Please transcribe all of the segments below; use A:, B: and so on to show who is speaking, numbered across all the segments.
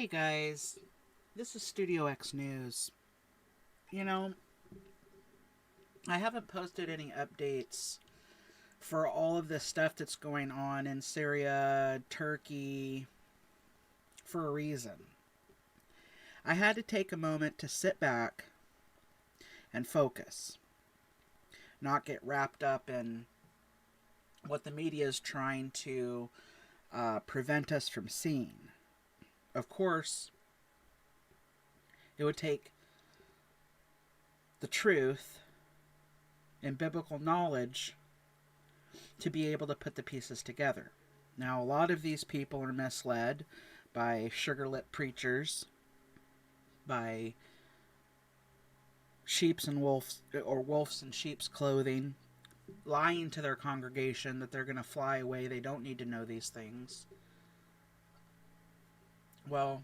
A: Hey guys, this is Studio X News. You know, I haven't posted any updates for all of this stuff that's going on in Syria, Turkey, for a reason. I had to take a moment to sit back and focus, not get wrapped up in what the media is trying to prevent us from seeing. Of course, it would take the truth and biblical knowledge to be able to put the pieces together. Now, a lot of these people are misled by sugar lip preachers, by sheep's and wolves, or wolves in sheep's clothing, lying to their congregation that they're going to fly away. They don't need to know these things. Well,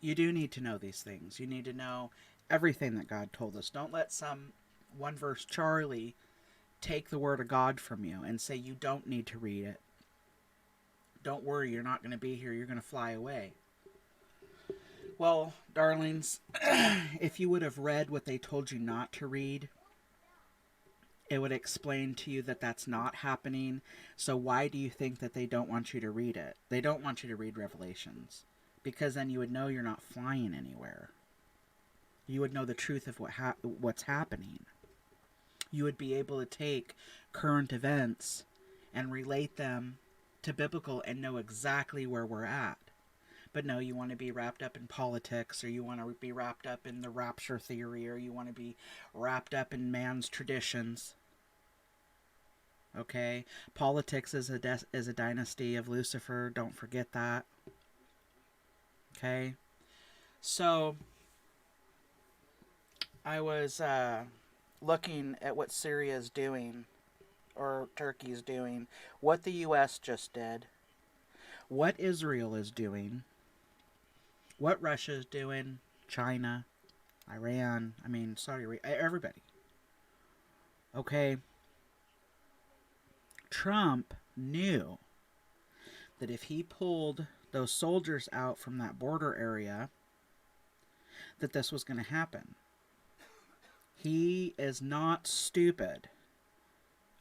A: you do need to know these things. You need to know everything that God told us. Don't let some one verse Charlie take the word of God from you and say you don't need to read it. Don't worry, you're not going to be here. You're going to fly away. Well, darlings, if you would have read what they told you not to read, it would explain to you that that's not happening. So why do you think that they don't want you to read it? They don't want you to read Revelations, because then you would know you're not flying anywhere. You would know the truth of what's happening. You would be able to take current events and relate them to biblical and know exactly where we're at. But no, you want to be wrapped up in politics, or you want to be wrapped up in the rapture theory, or you want to be wrapped up in man's traditions. Okay? Politics is a dynasty of Lucifer. Don't forget that. Okay? So, I was looking at what Syria is doing, or Turkey is doing, what the U.S. just did, what Israel is doing, what Russia is doing, China, Iran, Saudi Arabia, everybody. Okay? Trump knew that if he pulled those soldiers out from that border area, that this was going to happen. He is not stupid.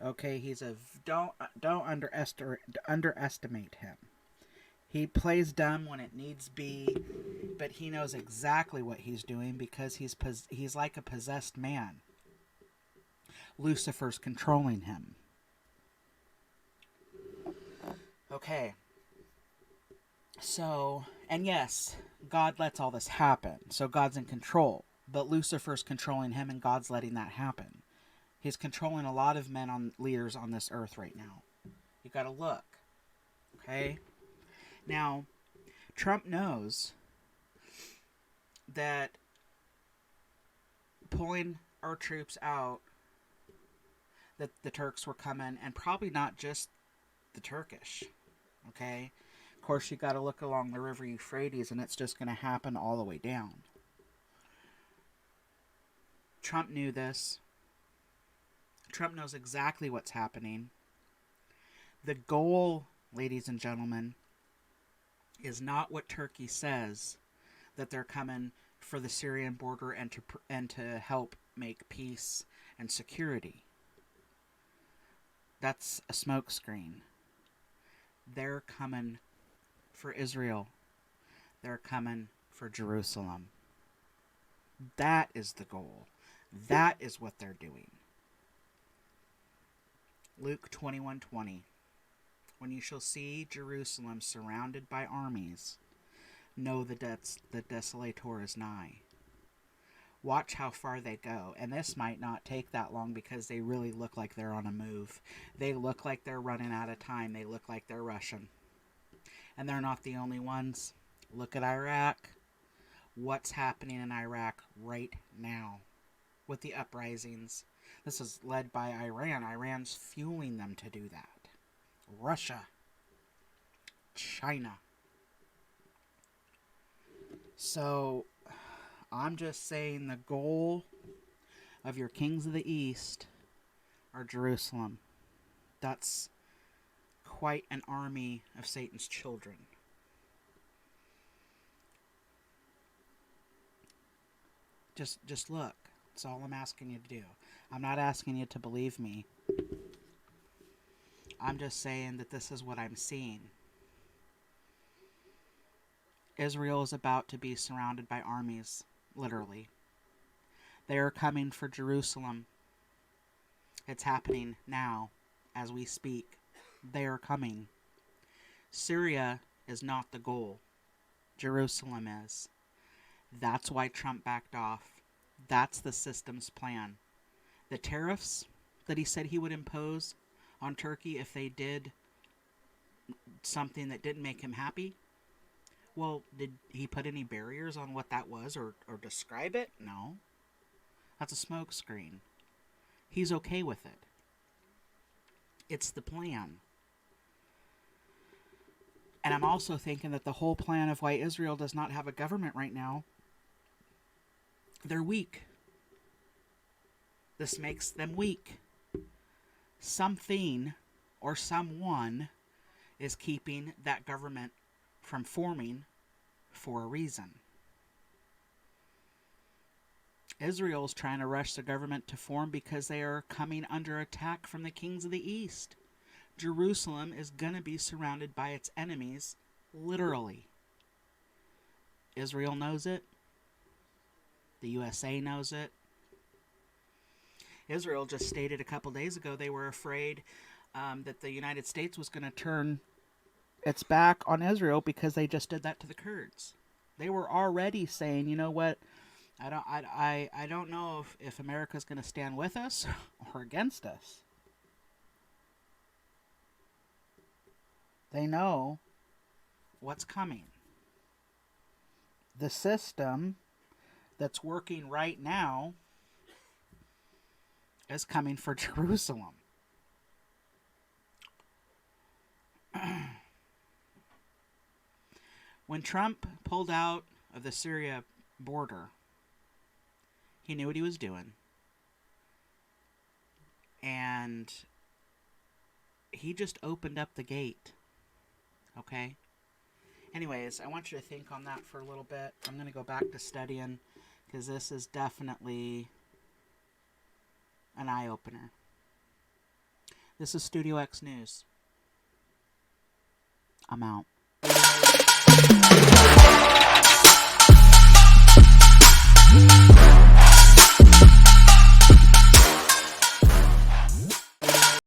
A: Okay, don't underestimate him. He plays dumb when it needs be, but he knows exactly what he's doing because he's like a possessed man. Lucifer's controlling him. Okay. So, and yes, God lets all this happen. So God's in control. But Lucifer's controlling him and God's letting that happen. He's controlling a lot of leaders on this earth right now. You gotta look. Okay? Now, Trump knows that pulling our troops out, that the Turks were coming, and probably not just the Turkish. Okay? Of course, you gotta look along the river Euphrates, and it's just gonna happen all the way down. Trump knew this. Trump knows exactly what's happening. The goal, ladies and gentlemen, is not what Turkey says, that they're coming for the Syrian border and to help make peace and security. That's a smokescreen. They're coming for Israel. They're coming for Jerusalem. That is the goal. That is what they're doing. Luke 21:20. When you shall see Jerusalem surrounded by armies, know the desolator is nigh. Watch how far they go. And this might not take that long because they really look like they're on a move. They look like they're running out of time. They look like they're rushing. And they're not the only ones. Look at Iraq. What's happening in Iraq right now with the uprisings? This is led by Iran. Iran's fueling them to do that. Russia. China. So, I'm just saying the goal of your kings of the East are Jerusalem. That's quite an army of Satan's children. Just look. That's all I'm asking you to do. I'm not asking you to believe me. I'm just saying that this is what I'm seeing. Israel is about to be surrounded by armies, literally. They are coming for Jerusalem. It's happening now, as we speak. They are coming. Syria is not the goal. Jerusalem is. That's why Trump backed off. That's the system's plan. The tariffs that he said he would impose on Turkey if they did something that didn't make him happy. Well, did he put any barriers on what that was or describe it? No. That's a smokescreen. He's okay with it. It's the plan. And I'm also thinking that the whole plan of why Israel does not have a government right now, they're weak. This makes them weak. Something or someone is keeping that government from forming for a reason. Israel is trying to rush the government to form because they are coming under attack from the kings of the east. Jerusalem is going to be surrounded by its enemies, literally. Israel knows it. The USA knows it. Israel just stated a couple days ago they were afraid that the United States was going to turn its back on Israel because they just did that to the Kurds. They were already saying, you know what, I don't know if America's going to stand with us or against us. They know what's coming. The system that's working right now is coming for Jerusalem. When Trump pulled out of the Syria border, he knew what he was doing. And he just opened up the gate. Okay? Anyways, I want you to think on that for a little bit. I'm going to go back to studying because this is definitely an eye-opener. This is Studio X News. I'm out.